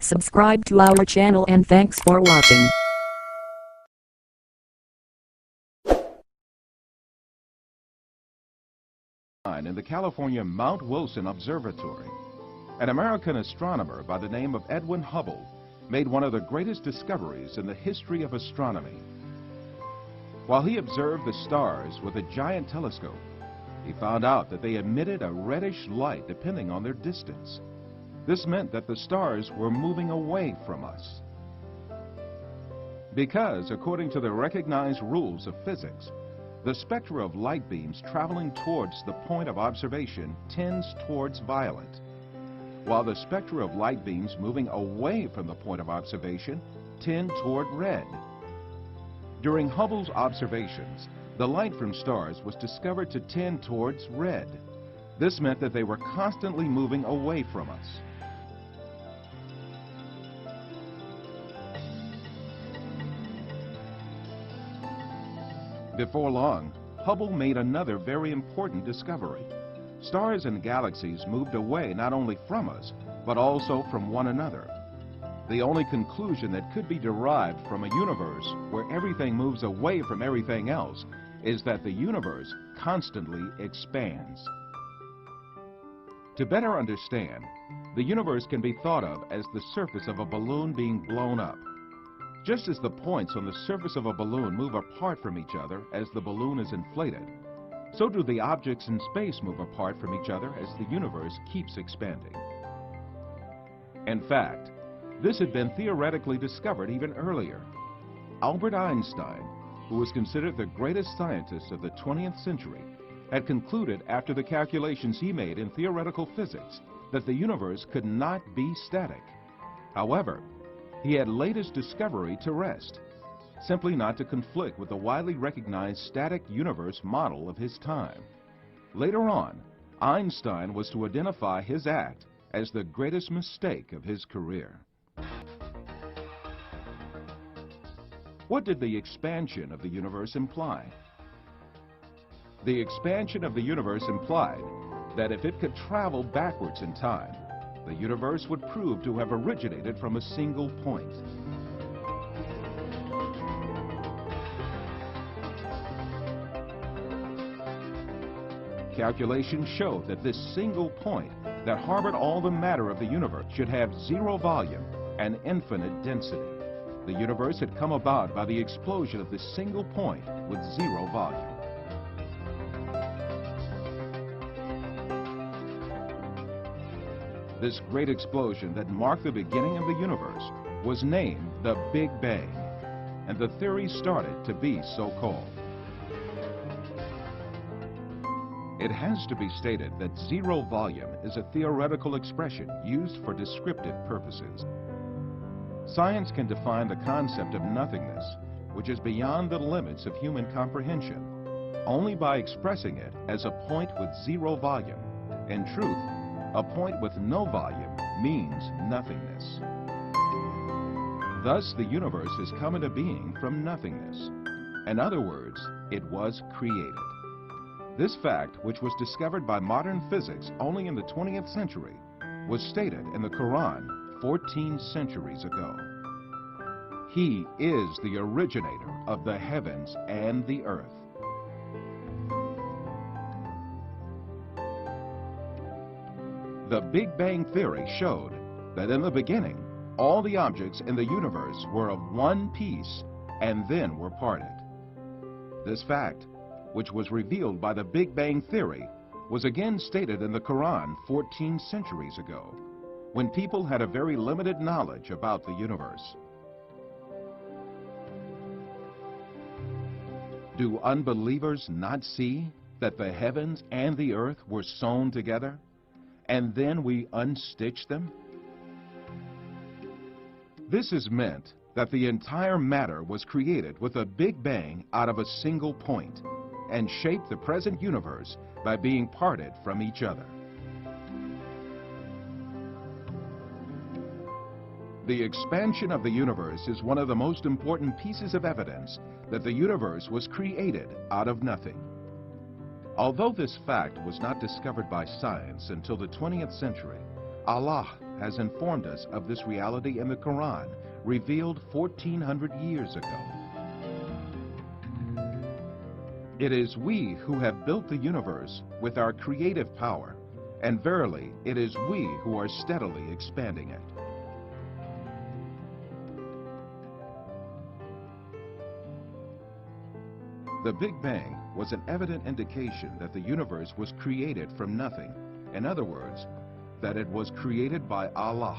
Subscribe to our channel and thanks for watching. In the California Mount Wilson Observatory, an American astronomer by the name of Edwin Hubble made one of the greatest discoveries in the history of astronomy. While he observed the stars with a giant telescope, he found out that they emitted a reddish light depending on their distance. This meant that the stars were moving away from us. Because, according to the recognized rules of physics, the spectra of light beams traveling towards the point of observation tends towards violet, while the spectra of light beams moving away from the point of observation tend toward red. During Hubble's observations, the light from stars was discovered to tend towards red. This meant that they were constantly moving away from us. Before long, Hubble made another very important discovery. Stars and galaxies moved away not only from us, but also from one another. The only conclusion that could be derived from a universe where everything moves away from everything else is that the universe constantly expands. To better understand, the universe can be thought of as the surface of a balloon being blown up. Just as the points on the surface of a balloon move apart from each other as the balloon is inflated, so do the objects in space move apart from each other as the universe keeps expanding. In fact, this had been theoretically discovered even earlier. Albert Einstein, who was considered the greatest scientist of the 20th century, had concluded after the calculations he made in theoretical physics that the universe could not be static. However, he had laid his discovery to rest, simply not to conflict with the widely recognized static universe model of his time. Later on, Einstein was to identify his act as the greatest mistake of his career. What did the expansion of the universe imply? The expansion of the universe implied that if it could travel backwards in time, the universe would prove to have originated from a single point. Calculations showed that this single point that harbored all the matter of the universe should have zero volume and infinite density. The universe had come about by the explosion of this single point with zero volume. This great explosion that marked the beginning of the universe was named the Big Bang, and the theory started to be so called. It has to be stated that zero volume is a theoretical expression used for descriptive purposes. Science can define the concept of nothingness, which is beyond the limits of human comprehension, only by expressing it as a point with zero volume. In truth, a point with no volume means nothingness. Thus, the universe has come into being from nothingness. In other words, it was created. This fact, which was discovered by modern physics only in the 20th century, was stated in the Quran 14 centuries ago. He is the originator of the heavens and the earth. The Big Bang Theory showed that in the beginning, all the objects in the universe were of one piece and then were parted. This fact, which was revealed by the Big Bang Theory, was again stated in the Quran 14 centuries ago, when people had a very limited knowledge about the universe. Do unbelievers not see that the heavens and the earth were sewn together, and then we unstitched them? This is meant that the entire matter was created with a Big Bang out of a single point, and shaped the present universe by being parted from each other. The expansion of the universe is one of the most important pieces of evidence that the universe was created out of nothing. Although this fact was not discovered by science until the 20th century, Allah has informed us of this reality in the Quran, revealed 1400 years ago. It is we who have built the universe with our creative power, and verily, it is we who are steadily expanding it. The Big Bang was an evident indication that the universe was created from nothing. In other words, that it was created by Allah.